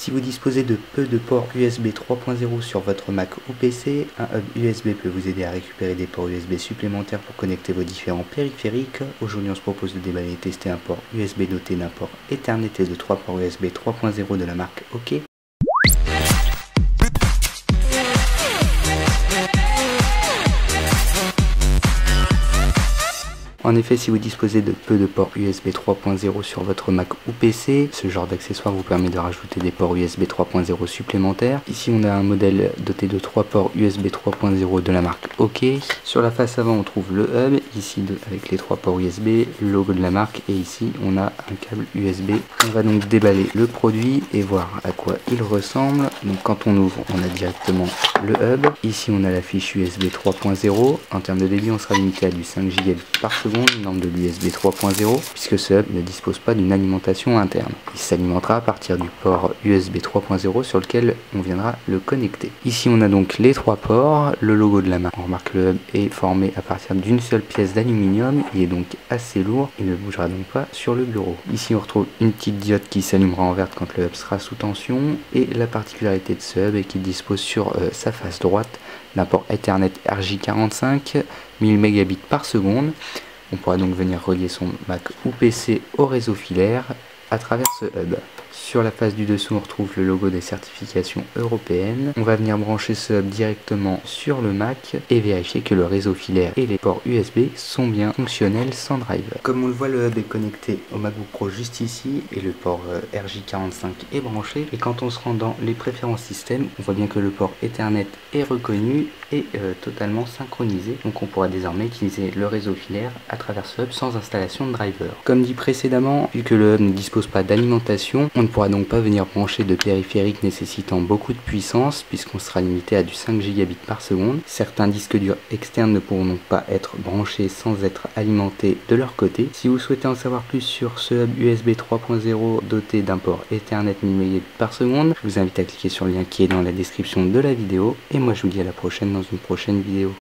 Si vous disposez de peu de ports USB 3.0 sur votre Mac ou PC, un hub USB peut vous aider à récupérer des ports USB supplémentaires pour connecter vos différents périphériques. Aujourd'hui, on se propose de déballer et tester un port USB doté d'un port Ethernet et de 3 ports USB 3.0 de la marque OK. En effet, si vous disposez de peu de ports USB 3.0 sur votre Mac ou PC, ce genre d'accessoire vous permet de rajouter des ports USB 3.0 supplémentaires. Ici, on a un modèle doté de 3 ports USB 3.0 de la marque OK. Sur la face avant, on trouve le hub, ici avec les 3 ports USB, le logo de la marque, et ici, on a un câble USB. On va donc déballer le produit et voir à quoi il ressemble. Donc quand on ouvre, on a directement le hub. Ici, on a la fiche USB 3.0. En termes de débit, on sera limité à du 5 Go par seconde, norme de l'USB 3.0, puisque ce hub ne dispose pas d'une alimentation interne. Il s'alimentera à partir du port USB 3.0 sur lequel on viendra le connecter. Ici, on a donc les 3 ports, le logo de la marque. On remarque que le hub est formé à partir d'une seule pièce d'aluminium. Il est donc assez lourd et ne bougera donc pas sur le bureau. Ici, on retrouve une petite diode qui s'allumera en verte quand le hub sera sous tension. Et la particularité de ce hub est qu'il dispose sur sa face droite d'un port Ethernet RJ45, 1000 mégabits par seconde. On pourra donc venir relier son Mac ou PC au réseau filaire à travers ce hub. Sur la face du dessous, on retrouve le logo des certifications européennes. On va venir brancher ce hub directement sur le Mac et vérifier que le réseau filaire et les ports USB sont bien fonctionnels sans driver. Comme on le voit, le hub est connecté au MacBook Pro juste ici et le port RJ45 est branché. Et quand on se rend dans les préférences système, on voit bien que le port Ethernet est reconnu et totalement synchronisé. Donc on pourra désormais utiliser le réseau filaire à travers ce hub sans installation de driver. Comme dit précédemment, vu que le hub ne dispose pas d'alimentation, on ne pourra donc pas venir brancher de périphériques nécessitant beaucoup de puissance puisqu'on sera limité à du 5 gigabits par seconde. Certains disques durs externes ne pourront donc pas être branchés sans être alimentés de leur côté. Si vous souhaitez en savoir plus sur ce hub USB 3.0 doté d'un port Ethernet 1000 mégabits par seconde, je vous invite à cliquer sur le lien qui est dans la description de la vidéo et moi je vous dis à la prochaine dans une prochaine vidéo.